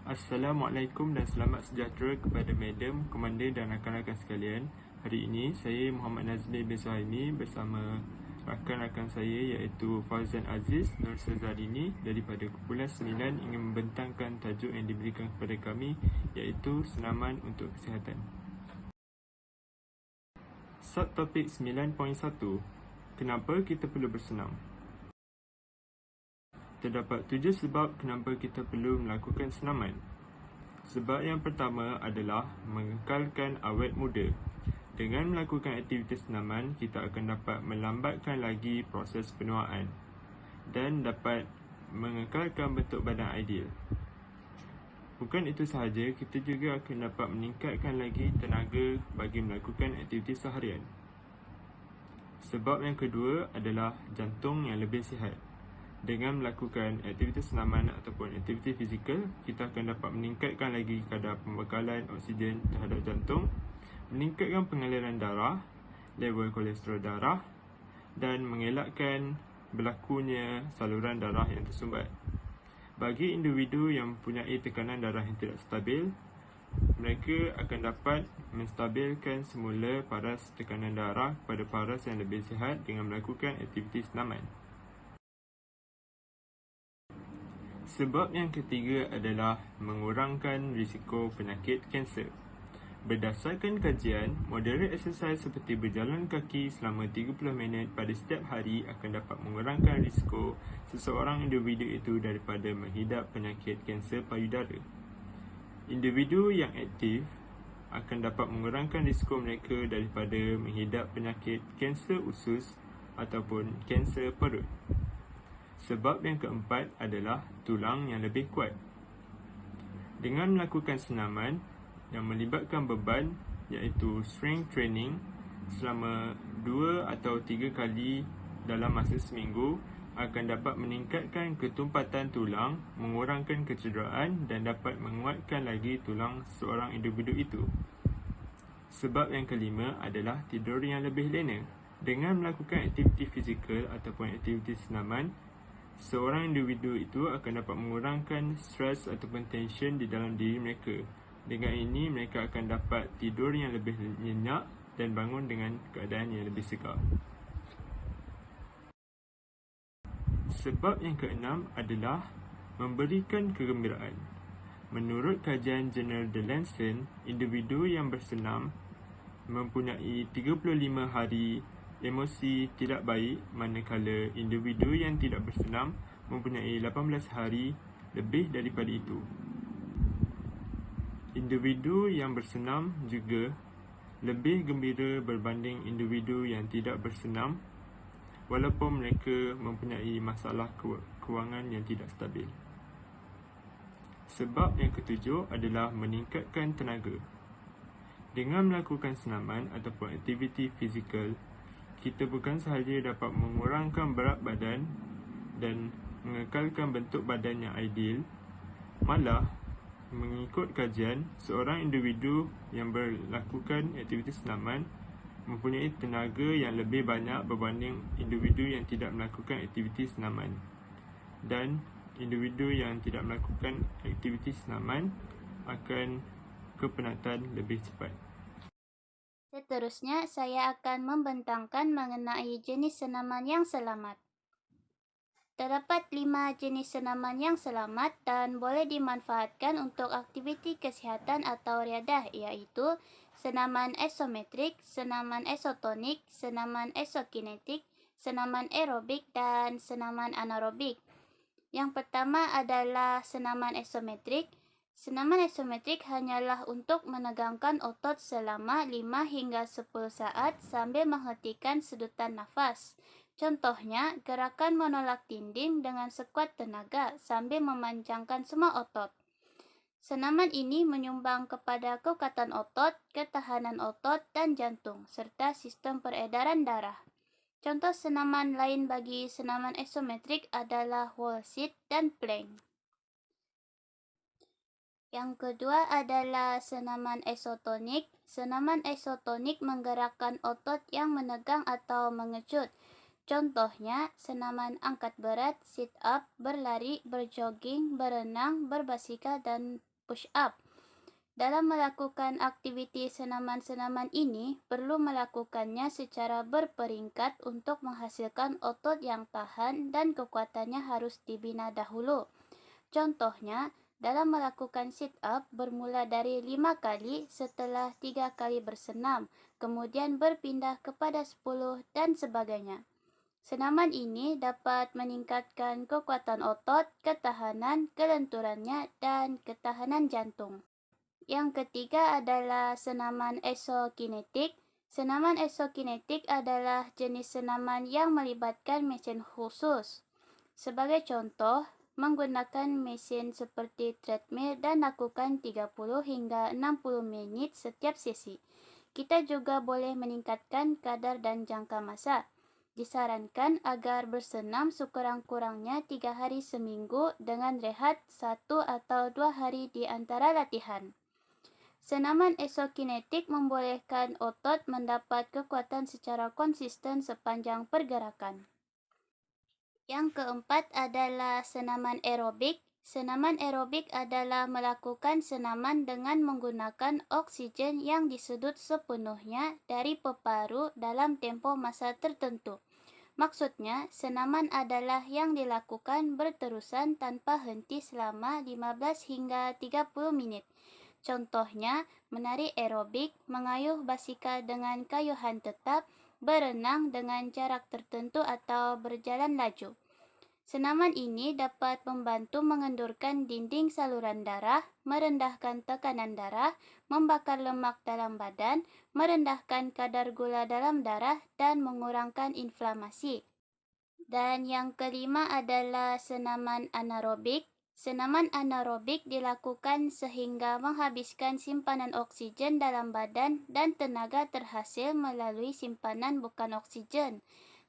Assalamualaikum dan selamat sejahtera kepada Madam, Komander dan rakan-rakan sekalian. Hari ini saya Muhammad Nazmi bin Suhaimi bersama rakan-rakan saya iaitu Fauzan Aziz, Nur Zarini daripada Kumpulan 9 ingin membentangkan tajuk yang diberikan kepada kami iaitu senaman untuk kesihatan. Subtopik 9.1. Kenapa kita perlu bersenam? Terdapat 7 sebab kenapa kita perlu melakukan senaman. Sebab yang pertama adalah mengekalkan awet muda. Dengan melakukan aktiviti senaman, kita akan dapat melambatkan lagi proses penuaan dan dapat mengekalkan bentuk badan ideal. Bukan itu sahaja, kita juga akan dapat meningkatkan lagi tenaga bagi melakukan aktiviti seharian. Sebab yang kedua adalah jantung yang lebih sihat. Dengan melakukan aktiviti senaman ataupun aktiviti fizikal, kita akan dapat meningkatkan lagi kadar pembekalan oksigen terhadap jantung, meningkatkan pengaliran darah, level kolesterol darah dan mengelakkan berlakunya saluran darah yang tersumbat. Bagi individu yang mempunyai tekanan darah yang tidak stabil, mereka akan dapat menstabilkan semula paras tekanan darah kepada paras yang lebih sihat dengan melakukan aktiviti senaman. Sebab yang ketiga adalah mengurangkan risiko penyakit kanser. Berdasarkan kajian, moderate exercise seperti berjalan kaki selama 30 minit pada setiap hari akan dapat mengurangkan risiko seseorang individu itu daripada menghidap penyakit kanser payudara. Individu yang aktif akan dapat mengurangkan risiko mereka daripada menghidap penyakit kanser usus ataupun kanser perut. Sebab yang keempat adalah tulang yang lebih kuat. Dengan melakukan senaman yang melibatkan beban iaitu strength training selama 2 atau 3 kali dalam masa seminggu akan dapat meningkatkan ketumpatan tulang, mengurangkan kecederaan dan dapat menguatkan lagi tulang seorang individu itu. Sebab yang kelima adalah tidur yang lebih lena. Dengan melakukan aktiviti fizikal ataupun aktiviti senaman, seorang individu itu akan dapat mengurangkan stres ataupun tension di dalam diri mereka. Dengan ini, mereka akan dapat tidur yang lebih nyenyak dan bangun dengan keadaan yang lebih segar. Sebab yang keenam adalah memberikan kegembiraan. Menurut kajian jurnal The Lancet, individu yang bersenam mempunyai 35 hari emosi tidak baik, manakala individu yang tidak bersenam mempunyai 18 hari lebih daripada itu. Individu yang bersenam juga lebih gembira berbanding individu yang tidak bersenam, walaupun mereka mempunyai masalah kewangan yang tidak stabil. Sebab yang ketujuh adalah meningkatkan tenaga. Dengan melakukan senaman ataupun aktiviti fizikal, kita bukan sahaja dapat mengurangkan berat badan dan mengekalkan bentuk badan yang ideal, malah mengikut kajian, seorang individu yang melakukan aktiviti senaman mempunyai tenaga yang lebih banyak berbanding individu yang tidak melakukan aktiviti senaman. Dan individu yang tidak melakukan aktiviti senaman akan kepenatan lebih cepat. Seterusnya, saya akan membentangkan mengenai jenis senaman yang selamat. Terdapat 5 jenis senaman yang selamat dan boleh dimanfaatkan untuk aktiviti kesihatan atau riadah, iaitu senaman isometrik, senaman isotonik, senaman isokinetik, senaman aerobik dan senaman anaerobik. Yang pertama adalah senaman isometrik. Senaman isometrik hanyalah untuk menegangkan otot selama 5 hingga 10 saat sambil menghentikan sedutan nafas. Contohnya, gerakan menolak dinding dengan sekuat tenaga sambil memanjangkan semua otot. Senaman ini menyumbang kepada kekuatan otot, ketahanan otot dan jantung, serta sistem peredaran darah. Contoh senaman lain bagi senaman isometrik adalah wall sit dan plank. Yang kedua adalah senaman isotonik. Senaman isotonik menggerakkan otot yang menegang atau mengecut. Contohnya, senaman angkat berat, sit up, berlari, berjogging, berenang, berbasikal, dan push up. Dalam melakukan aktiviti senaman-senaman ini, perlu melakukannya secara berperingkat untuk menghasilkan otot yang tahan dan kekuatannya harus dibina dahulu. Contohnya, dalam melakukan sit-up bermula dari 5 kali setelah 3 kali bersenam, kemudian berpindah kepada 10 dan sebagainya. Senaman ini dapat meningkatkan kekuatan otot, ketahanan, kelenturannya, dan ketahanan jantung. Yang ketiga adalah senaman isokinetik. Senaman isokinetik adalah jenis senaman yang melibatkan mesin khusus. Sebagai contoh, menggunakan mesin seperti treadmill dan lakukan 30 hingga 60 menit setiap sesi. Kita juga boleh meningkatkan kadar dan jangka masa. Disarankan agar bersenam sekurang-kurangnya 3 hari seminggu dengan rehat 1 atau 2 hari di antara latihan. Senaman isokinetik membolehkan otot mendapat kekuatan secara konsisten sepanjang pergerakan. Yang keempat adalah senaman aerobik. Senaman aerobik adalah melakukan senaman dengan menggunakan oksigen yang disedot sepenuhnya dari peparu dalam tempoh masa tertentu. Maksudnya, senaman adalah yang dilakukan berterusan tanpa henti selama 15 hingga 30 menit. Contohnya, menari aerobik, mengayuh basikal dengan kayuhan tetap, berenang dengan jarak tertentu atau berjalan laju. Senaman ini dapat membantu mengendurkan dinding saluran darah, merendahkan tekanan darah, membakar lemak dalam badan, merendahkan kadar gula dalam darah, dan mengurangkan inflamasi. Dan yang kelima adalah senaman anaerobik. Senaman anaerobik dilakukan sehingga menghabiskan simpanan oksigen dalam badan dan tenaga terhasil melalui simpanan bukan oksigen.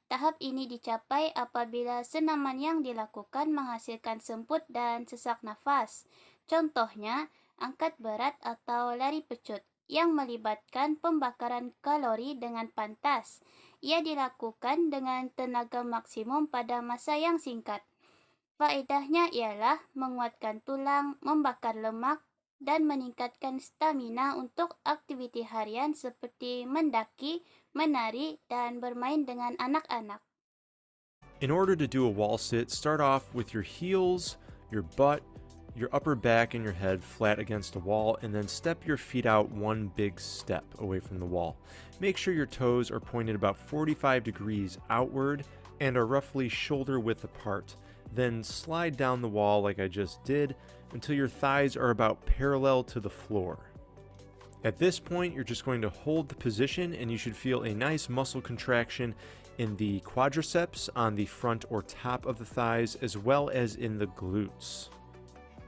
Tahap ini dicapai apabila senaman yang dilakukan menghasilkan semput dan sesak nafas. Contohnya, angkat berat atau lari pecut yang melibatkan pembakaran kalori dengan pantas. Ia dilakukan dengan tenaga maksimum pada masa yang singkat. Faedahnya ialah menguatkan tulang, membakar lemak, dan meningkatkan stamina untuk aktiviti harian seperti mendaki, menari, dan bermain dengan anak-anak. In order to do a wall sit, start off with your heels, your butt, your upper back, and your head flat against a wall, and then step your feet out one big step away from the wall. Make sure your toes are pointed about 45 degrees outward and are roughly shoulder width apart. Then slide down the wall like I just did until your thighs are about parallel to the floor. At this point, you're just going to hold the position and you should feel a nice muscle contraction in the quadriceps on the front or top of the thighs as well as in the glutes.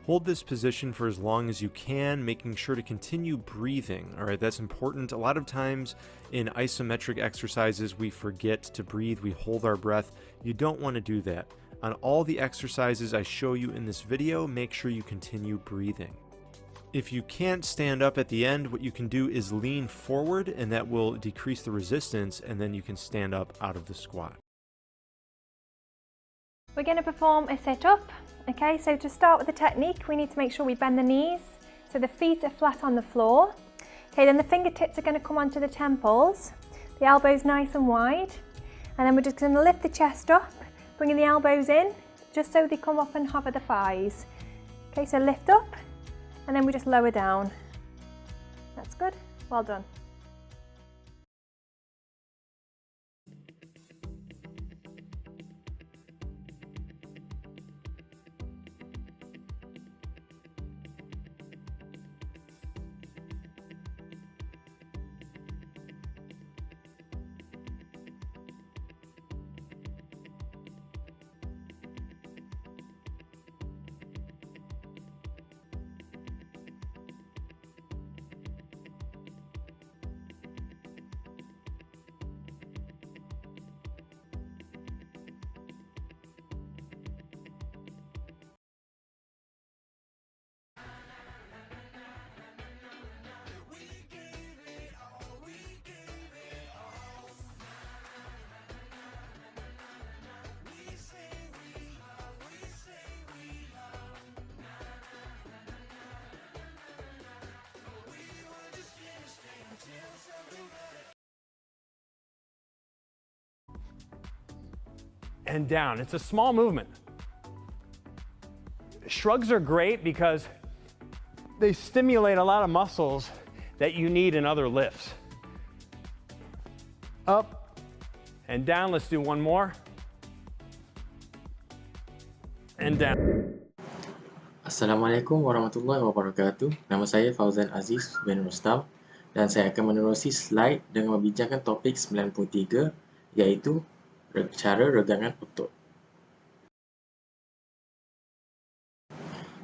Hold this position for as long as you can, making sure to continue breathing. All right, that's important. A lot of times in isometric exercises, we forget to breathe. We hold our breath. You don't want to do that. On all the exercises I show you in this video, make sure you continue breathing. If you can't stand up at the end, what you can do is lean forward, and that will decrease the resistance, and then you can stand up out of the squat. We're going to perform a sit-up. Okay, so to start with the technique, we need to make sure we bend the knees so the feet are flat on the floor. Okay, then the fingertips are going to come onto the temples, the elbows nice and wide, and then we're just going to lift the chest up, bringing the elbows in just so they come up and hover the thighs. Okay, so lift up and then we just lower down. That's good, well done. and down. It's a small movement. Shrugs are great because they stimulate a lot of muscles that you need in other lifts. Up and down. Let's do one more. And down. Assalamualaikum warahmatullahi wabarakatuh. Nama saya Fauzan Aziz bin Rustam dan saya akan menerusi slide dengan membincangkan topik 93 iaitu cara regangan otot.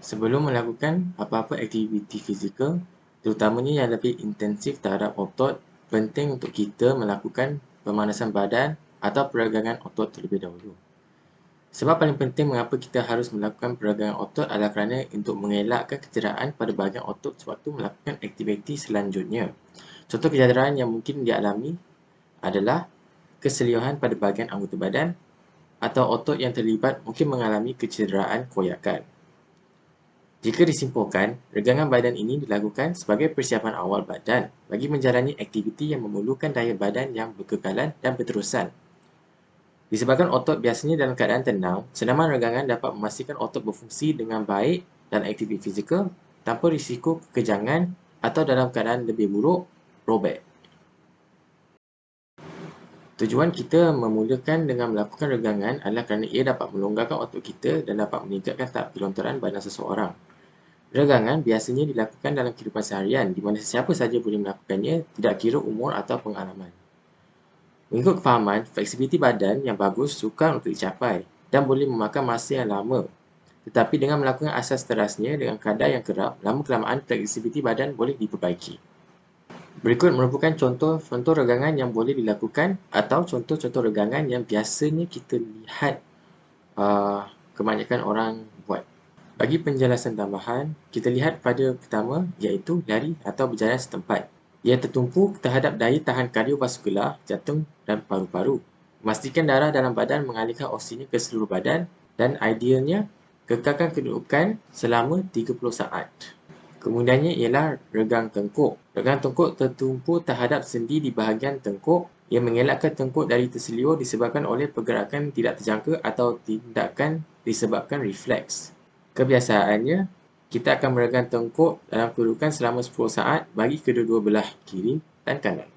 Sebelum melakukan apa-apa aktiviti fizikal, terutamanya yang lebih intensif terhadap otot, penting untuk kita melakukan pemanasan badan atau peregangan otot terlebih dahulu. Sebab paling penting mengapa kita harus melakukan peregangan otot adalah kerana untuk mengelakkan kecederaan pada bahagian otot sewaktu melakukan aktiviti selanjutnya. Contoh kecederaan yang mungkin dialami adalah keseliuhan pada bahagian anggota badan atau otot yang terlibat mungkin mengalami kecederaan koyakan. Jika disimpulkan, regangan badan ini dilakukan sebagai persiapan awal badan bagi menjalani aktiviti yang memerlukan daya badan yang berkekalan dan berterusan. Disebabkan otot biasanya dalam keadaan tenang, senaman regangan dapat memastikan otot berfungsi dengan baik dalam aktiviti fizikal tanpa risiko kekejangan atau dalam keadaan lebih buruk, robek. Tujuan kita memulakan dengan melakukan regangan adalah kerana ia dapat melonggarkan otot kita dan dapat meningkatkan tahap kelontaran badan seseorang. Regangan biasanya dilakukan dalam kehidupan seharian di mana sesiapa sahaja boleh melakukannya, tidak kira umur atau pengalaman. Mengikut kefahaman, fleksibiliti badan yang bagus sukar untuk dicapai dan boleh memakan masa yang lama. Tetapi dengan melakukan asas terasnya dengan kadar yang kerap, lama-kelamaan fleksibiliti badan boleh diperbaiki. Berikut merupakan contoh regangan yang boleh dilakukan atau contoh-contoh regangan yang biasanya kita lihat kebanyakan orang buat. Bagi penjelasan tambahan, kita lihat pada pertama iaitu lari atau berjalan setempat. Ia tertumpu terhadap daya tahan kardiovaskular, jantung dan paru-paru. Memastikan darah dalam badan mengalihkan oksigen ke seluruh badan dan idealnya kekalkan kedudukan selama 30 saat. Kemudiannya ialah regang tengkuk. Regang tengkuk tertumpu terhadap sendi di bahagian tengkuk. Ia mengelakkan tengkuk dari terseliur disebabkan oleh pergerakan tidak terjangka atau tindakan disebabkan refleks. Kebiasaannya, kita akan meregang tengkuk dalam kedudukan selama 10 saat bagi kedua-dua belah kiri dan kanan.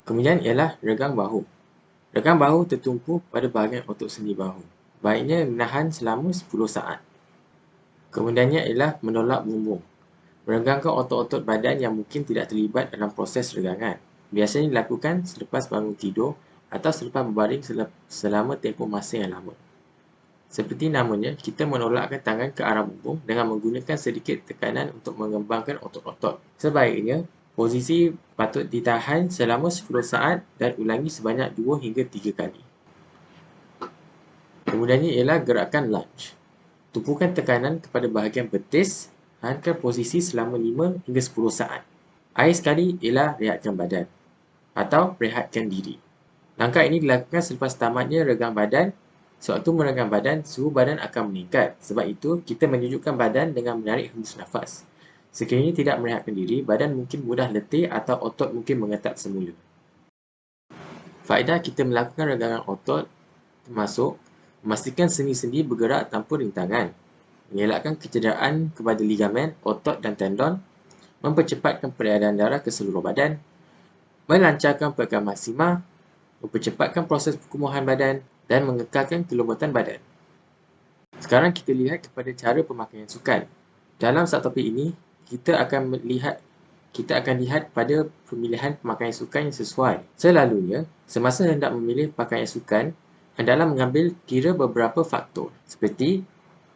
Kemudian ialah regang bahu. Regang bahu tertumpu pada bahagian otot sendi bahu. Baiknya menahan selama 10 saat. Kemudiannya ialah menolak bumbung. Meregangkan otot-otot badan yang mungkin tidak terlibat dalam proses regangan. Biasanya dilakukan selepas bangun tidur atau selepas berbaring selama tempoh masa yang lama. Seperti namanya, kita menolakkan tangan ke arah bumbung dengan menggunakan sedikit tekanan untuk mengembangkan otot-otot. Sebaiknya, posisi patut ditahan selama 10 saat dan ulangi sebanyak 2 hingga 3 kali. Kemudiannya ialah gerakan lunge. Tumpukan tekanan kepada bahagian betis, tahankan posisi selama 5 hingga 10 saat. Akhir sekali ialah rehatkan badan atau rehatkan diri. Langkah ini dilakukan selepas tamatnya regang badan. Sewaktu meregang badan, suhu badan akan meningkat. Sebab itu, kita menyejukkan badan dengan menarik hembus nafas. Sekiranya tidak merehatkan diri, badan mungkin mudah letih atau otot mungkin mengetat semula. Faedah kita melakukan regangan otot termasuk memastikan sendi-sendi bergerak tanpa rintangan, mengelakkan kecederaan kepada ligamen, otot dan tendon, mempercepatkan peredaran darah ke seluruh badan, melancarkan pergerakan maksima, mempercepatkan proses perkumuhan badan dan mengekalkan kelembutan badan. Sekarang kita lihat kepada cara pemakaian sukan. Dalam satu topik ini, kita akan lihat pada pemilihan pemakaian sukan yang sesuai. Selalunya, semasa hendak memilih pakaian sukan, hendaklah mengambil kira beberapa faktor seperti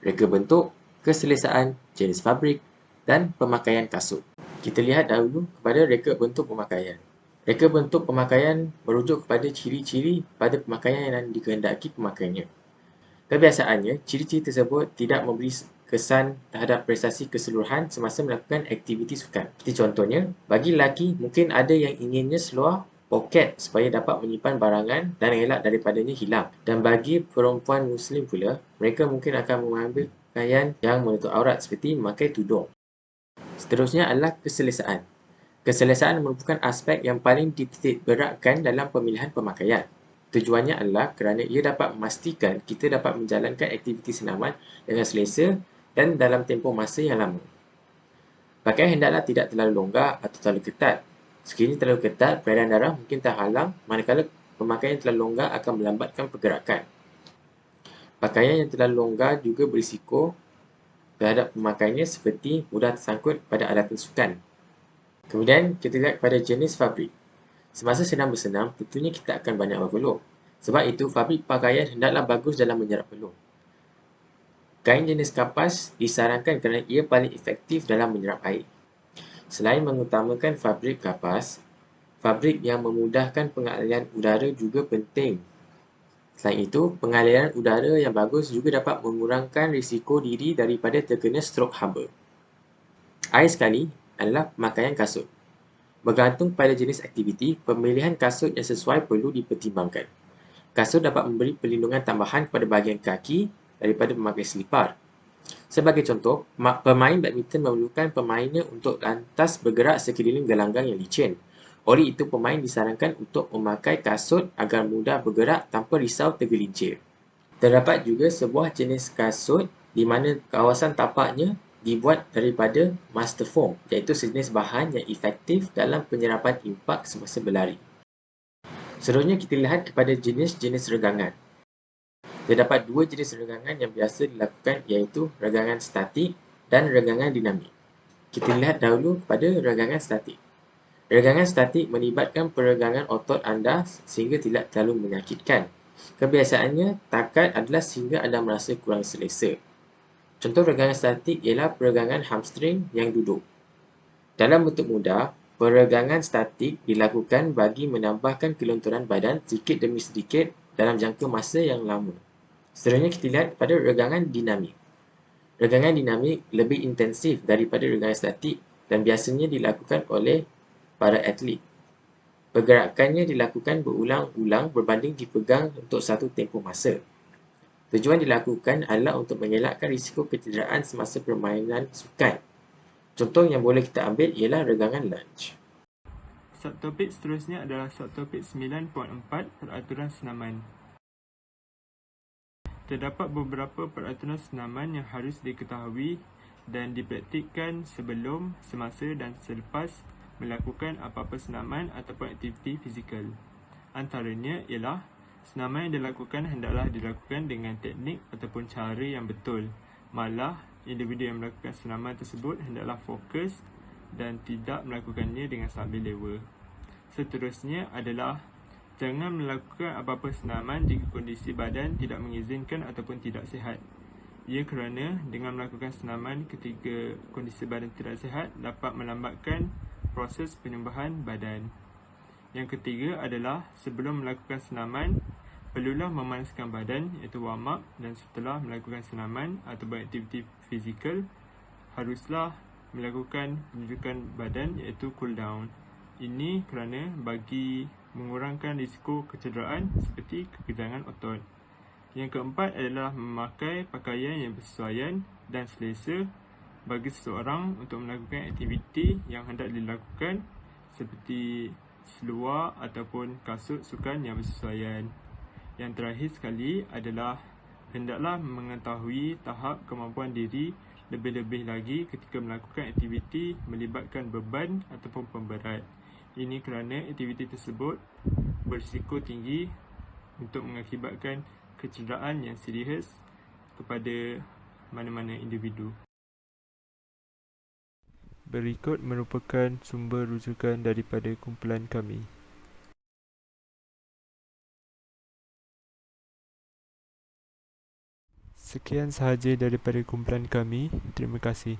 reka bentuk, keselesaan, jenis fabrik dan pemakaian kasut. Kita lihat dahulu kepada reka bentuk pemakaian. Reka bentuk pemakaian merujuk kepada ciri-ciri pada pemakaian yang dikehendaki pemakaiannya. Kebiasaannya, ciri-ciri tersebut tidak memberi kesan terhadap prestasi keseluruhan semasa melakukan aktiviti sukan. Seperti contohnya, bagi lelaki mungkin ada yang inginnya seluar poket supaya dapat menyimpan barangan dan elak daripadanya hilang. Dan bagi perempuan Muslim pula, mereka mungkin akan mengambil pakaian yang menutup aurat seperti memakai tudung. Seterusnya adalah keselesaan. Keselesaan merupakan aspek yang paling dititik beratkan dalam pemilihan pemakaian. Tujuannya adalah kerana ia dapat memastikan kita dapat menjalankan aktiviti senaman dengan selesa dan dalam tempoh masa yang lama. Pakaian hendaklah tidak terlalu longgar atau terlalu ketat. Sekiranya terlalu ketat, peredaran darah mungkin terhalang, manakala pemakaian yang terlalu longgar akan melambatkan pergerakan. Pakaian yang terlalu longgar juga berisiko terhadap pemakaiannya seperti mudah tersangkut pada alatan sukan. Kemudian, kita lihat kepada jenis fabrik. Semasa sedang bersenam, tentunya kita akan banyak berpeluh. Sebab itu, fabrik pakaian hendaklah bagus dalam menyerap peluh. Kain jenis kapas disarankan kerana ia paling efektif dalam menyerap air. Selain mengutamakan fabrik kapas, fabrik yang memudahkan pengaliran udara juga penting. Selain itu, pengaliran udara yang bagus juga dapat mengurangkan risiko diri daripada terkena strok haba. Akhir sekali adalah pemakaian kasut. Bergantung pada jenis aktiviti, pemilihan kasut yang sesuai perlu dipertimbangkan. Kasut dapat memberi perlindungan tambahan kepada bahagian kaki daripada memakai selipar. Sebagai contoh, pemain badminton memerlukan pemainnya untuk lantas bergerak sekeliling gelanggang yang licin. Oleh itu, pemain disarankan untuk memakai kasut agar mudah bergerak tanpa risau tergelincir. Terdapat juga sebuah jenis kasut di mana kawasan tapaknya dibuat daripada master foam, iaitu sejenis bahan yang efektif dalam penyerapan impak semasa berlari. Seterusnya kita lihat kepada jenis-jenis regangan. Terdapat dua jenis regangan yang biasa dilakukan iaitu regangan statik dan regangan dinamik. Kita lihat dahulu kepada regangan statik. Regangan statik melibatkan peregangan otot anda sehingga tidak terlalu menyakitkan. Kebiasaannya, takat adalah sehingga anda merasa kurang selesa. Contoh regangan statik ialah peregangan hamstring yang duduk. Dalam bentuk mudah, peregangan statik dilakukan bagi menambahkan kelontaran badan sedikit demi sedikit dalam jangka masa yang lama. Seterusnya kita lihat pada regangan dinamik. Regangan dinamik lebih intensif daripada regangan statik dan biasanya dilakukan oleh para atlet. Pergerakannya dilakukan berulang-ulang berbanding dipegang untuk satu tempoh masa. Tujuan dilakukan adalah untuk mengelakkan risiko kecederaan semasa permainan sukan. Contoh yang boleh kita ambil ialah regangan lunge. Subtopik seterusnya adalah subtopik 9.4 peraturan senaman. Terdapat beberapa peraturan senaman yang harus diketahui dan dipraktikkan sebelum, semasa dan selepas melakukan apa-apa senaman ataupun aktiviti fizikal. Antaranya ialah senaman yang dilakukan hendaklah dilakukan dengan teknik ataupun cara yang betul. Malah, individu yang melakukan senaman tersebut hendaklah fokus dan tidak melakukannya dengan sambil lewa. Seterusnya adalah jangan melakukan apa-apa senaman jika kondisi badan tidak mengizinkan ataupun tidak sihat. Ia kerana dengan melakukan senaman ketika kondisi badan tidak sihat dapat melambatkan proses penyembuhan badan. Yang ketiga adalah sebelum melakukan senaman, perlulah memanaskan badan iaitu warm up dan setelah melakukan senaman atau aktiviti fizikal, haruslah melakukan penunjukan badan iaitu cool down. Ini kerana bagi mengurangkan risiko kecederaan seperti kekejangan otot. Yang keempat adalah memakai pakaian yang bersesuaian dan selesa bagi seseorang untuk melakukan aktiviti yang hendak dilakukan seperti seluar ataupun kasut sukan yang bersesuaian. Yang terakhir sekali adalah hendaklah mengetahui tahap kemampuan diri lebih-lebih lagi ketika melakukan aktiviti melibatkan beban ataupun pemberat. Ini kerana aktiviti tersebut berisiko tinggi untuk mengakibatkan kecederaan yang serius kepada mana-mana individu. Berikut merupakan sumber rujukan daripada kumpulan kami. Sekian sahaja daripada kumpulan kami. Terima kasih.